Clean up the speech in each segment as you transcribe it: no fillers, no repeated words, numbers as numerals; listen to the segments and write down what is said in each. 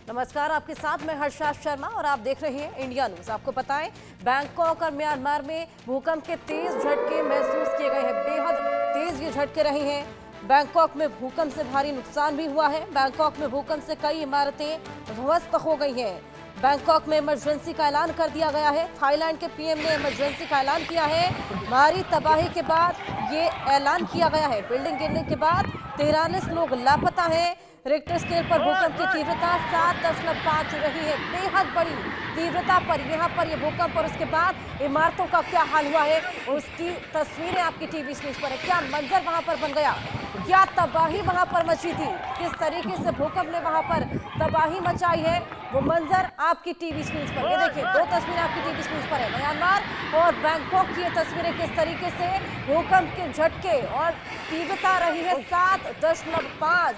नमस्कार, आपके साथ मैं हर्षा शर्मा और आप देख रहे हैं इंडिया न्यूज। आपको बताएं, बैंकॉक और म्यांमार में भूकंप के तेज झटके महसूस किए गए हैं। बेहद तेज ये झटके रहे हैं। बैंकॉक में भूकंप से भारी नुकसान भी हुआ है। बैंकॉक में भूकंप से कई इमारतें ध्वस्त हो गई हैं। बैंकॉक में इमरजेंसी का ऐलान कर दिया गया है। थाईलैंड के पीएम ने इमरजेंसी का ऐलान किया है। भारी तबाही के बाद ये ऐलान किया गया है। बिल्डिंग गिरने के बाद 43 लोग लापता हैं। रिक्टर स्केल पर भूकंप की तीव्रता 7.5 रही है। बेहद बड़ी तीव्रता पर यहाँ पर ये भूकंप और उसके बाद इमारतों का क्या हाल हुआ है, उसकी तस्वीरें आपकी टीवी स्क्रीन पर है। क्या मंजर वहां पर बन गया, क्या तबाही वहां पर मची थी, किस तरीके से भूकंप ने वहां पर तबाही मचाई है, वो मंजर आपकी टीवी स्क्रीन पर। ये देखिए, दो तस्वीरें आपकी टीवी स्क्रीन पर है। म्यांमार और बैंकॉक की ये तस्वीरें किस तरीके से भूकंप के झटके और तीव्रता रही है 7.5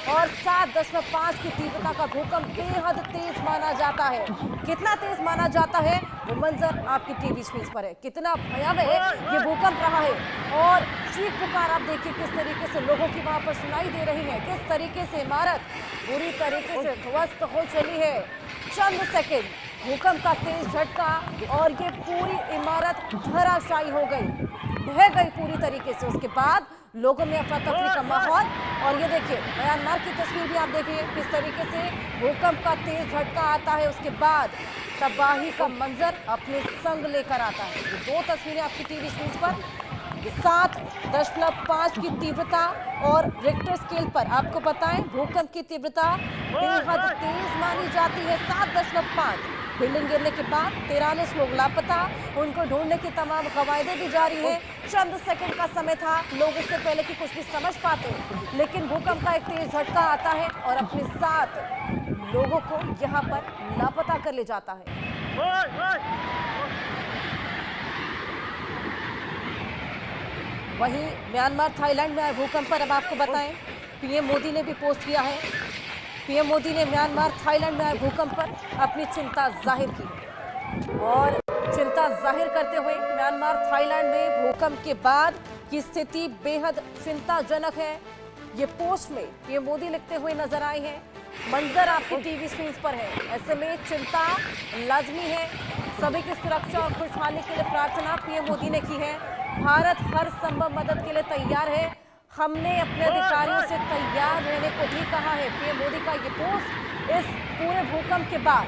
और 7.5 की तीव्रता का भूकंप बेहद तेज माना जाता है। कितना तेज माना जाता है वो मंजर आपकी टीवी स्क्रीन पर है। कितना भयावह ये भूकंप रहा है और चीख पुकार आप देखिए किस तरीके से लोगों की वहां पर सुनाई दे रही है। किस तरीके से इमारत बुरी तरीके से ध्वस्त हो चली है। चंद सेकंड भूकंप का तेज झटका और ये पूरी इमारत धराशायी हो गई, ढह गई पूरी तरीके से। उसके बाद लोगों में अफरा तफरी का माहौल। और ये देखिए, म्यांमार की तस्वीर भी आप देखिए किस तरीके से भूकंप का तेज झटका आता है, उसके बाद तबाही का मंजर अपने संग लेकर आता है। ये दो तस्वीरें आपकी टीवी स्क्रीन पर 7.5 की तीव्रता और रिक्टर स्केल पर आपको बताएं भूकंप की तीव्रता बेहद तेज मानी जाती है 7.5। बिल्डिंग गिरने के बाद 43 लोग लापता, उनको ढूंढने की तमाम कवायदें भी जारी है। चंद सेकंड का समय था, लोग इससे पहले कि कुछ भी समझ पाते, लेकिन भूकंप का एक तेज झटका आता है और अपने साथ लोगों को यहाँ पर लापता कर ले जाता है। वहीं म्यांमार थाईलैंड में आए भूकंप पर अब आपको बताएं, पीएम मोदी ने भी पोस्ट किया है। पीएम मोदी ने म्यांमार थाईलैंड में आए भूकंप पर अपनी चिंता जाहिर की है और चिंता जाहिर करते हुए म्यांमार थाईलैंड में भूकंप के बाद की स्थिति बेहद चिंताजनक है, ये पोस्ट में पीएम मोदी लिखते हुए नजर आए हैं। मंजर आपकी टीवी स्क्रीन पर है। ऐसे में चिंता लाजमी है। सभी की सुरक्षा और खुशहाली के लिए प्रार्थना पीएम मोदी ने की है। भारत हर संभव मदद के लिए तैयार है। हमने अपने अधिकारियों से तैयार रहने को भी कहा है। पीएम मोदी का ये पोस्ट इस पूरे भूकंप के बाद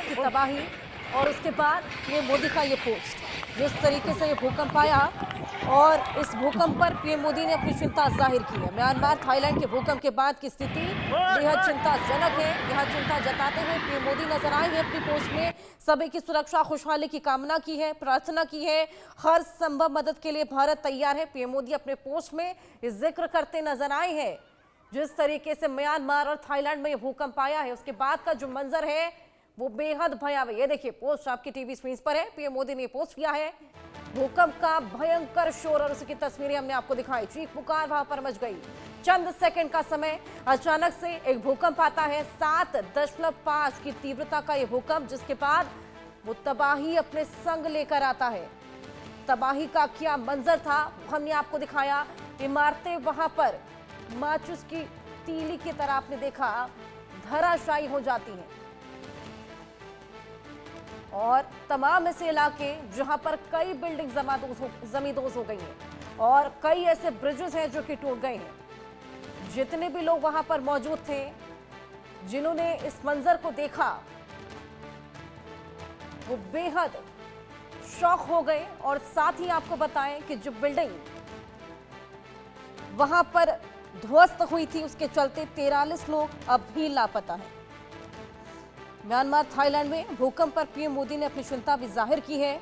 की तबाही और उसके बाद पीएम मोदी का ये पोस्ट, जिस तरीके से ये भूकंप आया और इस भूकंप पर पीएम मोदी ने अपनी चिंता जाहिर की है। म्यांमार थाईलैंड के भूकंप के बाद की स्थिति बेहद चिंताजनक है। यह चिंता जताते हुए पीएम मोदी नजर आए हैं अपनी पोस्ट में। सभी की सुरक्षा खुशहाली की कामना की है, प्रार्थना की है। हर संभव मदद के लिए भारत तैयार है, पीएम मोदी अपने पोस्ट में जिक्र करते नजर आए हैं। जिस तरीके से म्यांमार और थाईलैंड में यह भूकंप आया है, उसके बाद का जो मंजर है वो बेहद भयावह। ये देखिए, पोस्ट आपकी टीवी स्क्रीन पर है। पीएम मोदी ने पोस्ट किया है। भूकंप का भयंकर शोर और उसकी तस्वीरें हमने आपको दिखाई। चीख पुकार वहां पर मच गई। चंद सेकंड का समय, अचानक से एक भूकंप आता है 7.5 की तीव्रता का ये भूकंप, जिसके बाद वो तबाही अपने संग लेकर आता है। तबाही का क्या मंजर था हमने आपको दिखाया। इमारतें वहां पर माचिस की तीली की तरह आपने देखा धराशायी हो जाती हैं और तमाम ऐसे इलाके जहां पर कई बिल्डिंग जमींदोज हो गई हैं और कई ऐसे ब्रिजेस हैं जो कि टूट गए हैं। जितने भी लोग वहां पर मौजूद थे, जिन्होंने इस मंजर को देखा, वो बेहद शॉक हो गए। और साथ ही आपको बताएं कि जो बिल्डिंग वहां पर ध्वस्त हुई थी, उसके चलते 43 लोग अब भी लापता हैं। म्यांमार थाईलैंड में भूकंप पर पीएम मोदी ने अपनी चिंता भी जाहिर की है।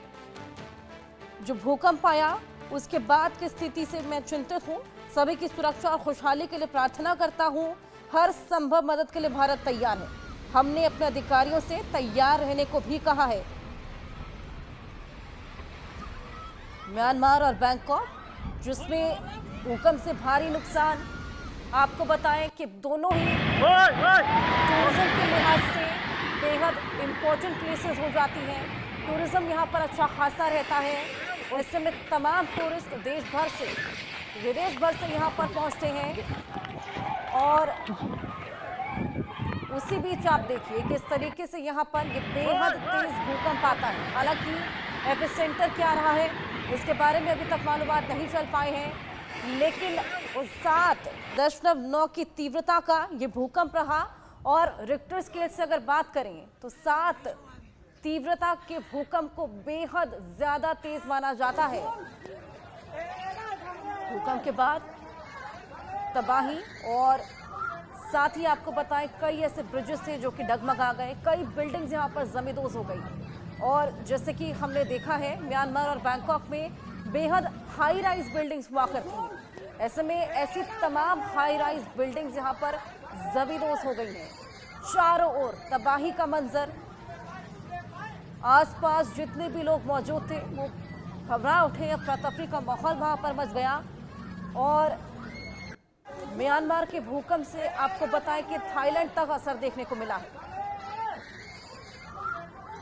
जो भूकंप आया उसके बाद की स्थिति से मैं चिंतित हूं। सभी की सुरक्षा और खुशहाली के लिए प्रार्थना करता हूं। हर संभव मदद के लिए भारत तैयार है। हमने अपने अधिकारियों से तैयार रहने को भी कहा है। म्यांमार और बैंकॉक, जिसमें भूकंप से भारी नुकसान, आपको बताएं कि दोनों ही टूरिज्म के लिहाज से बेहद इंपॉर्टेंट प्लेसेस हो जाती हैं। टूरिज्म यहाँ पर अच्छा खासा रहता है। ऐसे में तमाम टूरिस्ट देश भर से, विदेश भर से यहाँ पर पहुँचते हैं और उसी बीच आप देखिए किस तरीके से यहाँ पर ये बेहद तेज भूकंप आता है। हालांकि एपिसेंटर क्या रहा है इसके बारे में अभी तक मालूमात नहीं चल पाए हैं, लेकिन उस 7.9 की तीव्रता का ये भूकंप रहा और रिक्टर स्केल से अगर बात करें तो 7 तीव्रता के भूकंप को बेहद ज्यादा तेज माना जाता है। भूकंप के बाद तबाही और साथ ही आपको बताएं कई ऐसे ब्रिजेस थे जो कि डगमगा गए, कई बिल्डिंग्स यहां पर जमींदोज हो गई। और जैसे कि हमने देखा है म्यांमार और बैंकॉक में बेहद हाई राइज बिल्डिंग्स हुआ करती हैं, ऐसे में ऐसी तमाम हाई राइज बिल्डिंग्स यहां पर जमींदोज हो गई हैं। चारों ओर तबाही का मंजर, आसपास जितने भी लोग मौजूद थे वो घबरा उठे, अफरा तफरी का माहौल वहां पर मच गया। और म्यांमार के भूकंप से आपको बताएं कि थाईलैंड तक असर देखने को मिला है।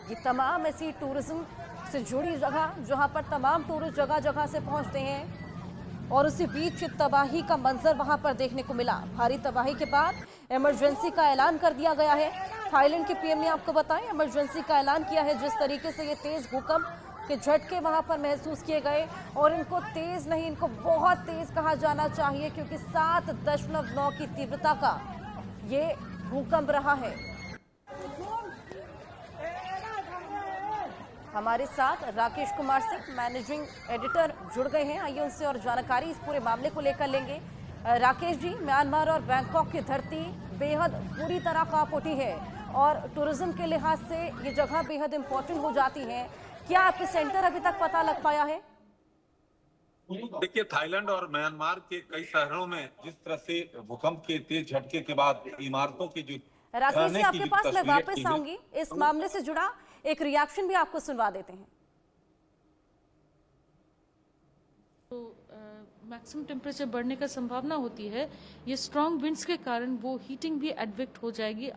ये तमाम ऐसी टूरिज्म से जुड़ी जगह जहां पर तमाम टूरिस्ट जगह जगह से पहुंचते हैं और उसी बीच तबाही का मंजर वहां पर देखने को मिला। भारी तबाही के बाद इमरजेंसी का ऐलान कर दिया गया है। थाईलैंड के पीएम ने आपको बताया इमरजेंसी का ऐलान किया है। जिस तरीके से ये तेज भूकंप के झटके वहां पर महसूस किए गए, और इनको तेज नहीं, इनको बहुत तेज कहा जाना चाहिए क्योंकि 7.9 की तीव्रता का ये भूकंप रहा है। हमारे साथ राकेश कुमार सिंह मैनेजिंग एडिटर जुड़ गए हैं, आइए उनसे और जानकारी इस पूरे मामले को लेकर लेंगे। राकेश जी, म्यांमार और बैंकॉक की धरती बेहद बुरी तरह कांप उठी है और टूरिज्म के लिहाज से ये जगह बेहद इंपॉर्टेंट हो जाती है। क्या एपिसेंटर अभी तक पता लग पाया है? देखिए, थाईलैंड और म्यांमार के कई शहरों में जिस तरह से भूकंप के तेज झटके के बाद इमारतों की जो राकेश जी, आपके पास मैं वापस आऊंगी, इस मामले से जुड़ा एक रिएक्शन भी आपको सुनवा देते हैं। तो मैक्सिमम टेम्परेचर बढ़ने का संभावना होती है। ये स्ट्रॉन्ग विंड्स के कारण वो हीटिंग भी एडवेक्ट हो जाएगी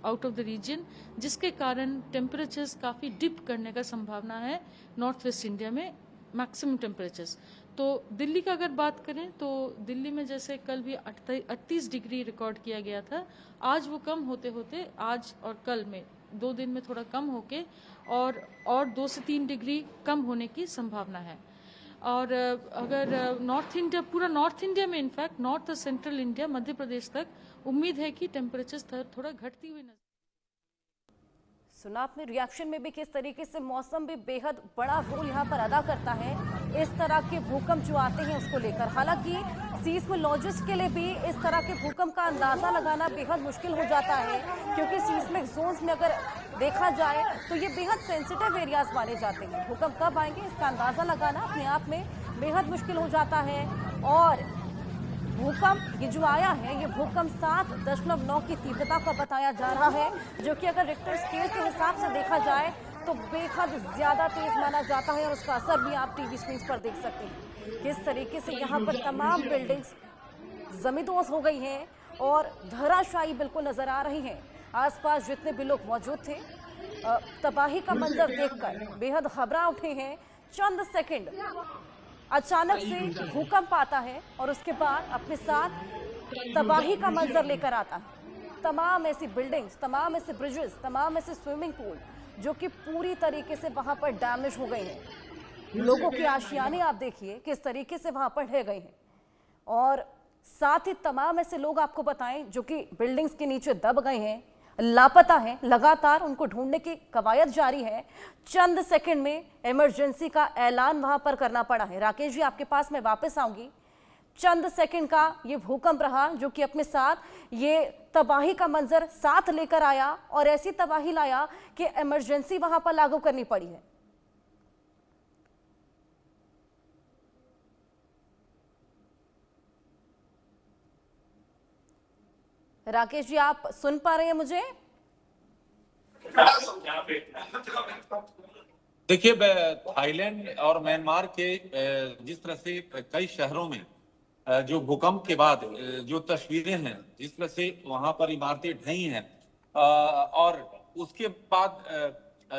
आउट ऑफ द रीजन, जिसके कारण टेम्परेचर्स काफ़ी डिप करने का संभावना है नॉर्थ वेस्ट इंडिया में मैक्सिमम टेम्परेचर्स। तो दिल्ली का अगर बात करें तो दिल्ली में जैसे कल भी 38 डिग्री रिकॉर्ड किया गया था, आज वो कम होते होते आज और कल में 2 दिन में थोड़ा कम होके और 2 से 3 डिग्री कम होने की संभावना है। और अगर नॉर्थ इंडिया, पूरा नॉर्थ इंडिया में, इनफैक्ट नॉर्थ और सेंट्रल इंडिया, मध्य प्रदेश तक उम्मीद है कि टेम्परेचर थोड़ा घटती हुई नजर। सुना आपने रिएक्शन में भी किस तरीके से मौसम भी बेहद बड़ा रोल यहाँ पर अदा करता है इस तरह के भूकंप जो आते हैं उसको लेकर। हालांकि सीस्मोलॉजिस्ट के लिए भी इस तरह के भूकंप का अंदाजा लगाना बेहद मुश्किल हो जाता है, क्योंकि सीस्मिक जोन्स में अगर देखा जाए तो ये बेहद सेंसिटिव एरियाज माने जाते हैं। भूकंप कब आएंगे इसका अंदाजा लगाना अपने आप में बेहद मुश्किल हो जाता है। और भूकंप ये जो आया है, ये भूकंप 7.9 की तीव्रता का बताया जा रहा है, जो कि अगर रिक्टर स्केल के हिसाब से देखा जाए तो बेहद ज्यादा तेज माना जाता है। और उसका असर भी आप टीवी स्क्रीन पर देख सकते हैं किस तरीके से यहाँ पर तमाम बिल्डिंग्स जमींदोज हो गई हैं और धराशायी बिल्कुल नजर आ रही हैं। आसपास जितने भी लोग मौजूद थे तबाही का मंजर देखकर बेहद घबरा उठे हैं। चंद सेकंड अचानक से भूकंप आता है और उसके बाद अपने साथ तबाही का मंजर लेकर आता है। तमाम ऐसी बिल्डिंग्स, तमाम ऐसे ब्रिजेस, तमाम ऐसे स्विमिंग पूल जो कि पूरी तरीके से वहां पर डैमेज हो गए हैं। लोगों के आशियाने आप देखिए किस तरीके से वहां पर ढह गए हैं। और साथ ही तमाम ऐसे लोग आपको बताएं जो कि बिल्डिंग्स के नीचे दब गए हैं, लापता हैं, लगातार उनको ढूंढने की कवायद जारी है। चंद सेकंड में इमरजेंसी का ऐलान वहां पर करना पड़ा है। राकेश जी, आपके पास मैं वापस आऊंगी। चंद सेकंड का ये भूकंप रहा जो कि अपने साथ ये तबाही का मंजर साथ लेकर आया और ऐसी तबाही लाया कि इमरजेंसी वहां पर लागू करनी पड़ी है। राकेश जी, आप सुन पा रहे हैं मुझे? देखिए, थाईलैंड और म्यांमार के जिस तरह से कई शहरों में जो भूकंप के बाद जो तस्वीरें हैं, जिस तरह से वहां पर इमारतें ढही हैं और उसके बाद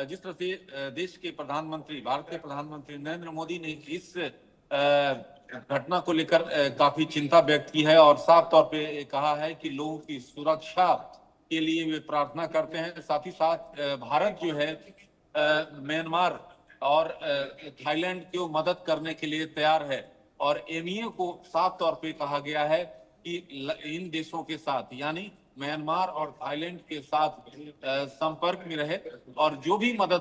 जिस तरह से देश के प्रधानमंत्री, भारत के प्रधानमंत्री नरेंद्र मोदी ने इस घटना को लेकर काफी चिंता व्यक्त की है और साफ तौर पे कहा है कि लोगों की सुरक्षा के लिए वे प्रार्थना करते हैं। साथ ही साथ भारत जो है म्यांमार और थाईलैंड को मदद करने के लिए तैयार है और एमईए को साफ तौर पे कहा गया है कि इन देशों के साथ यानी म्यांमार और थाईलैंड के साथ संपर्क में रहे और जो भी मदद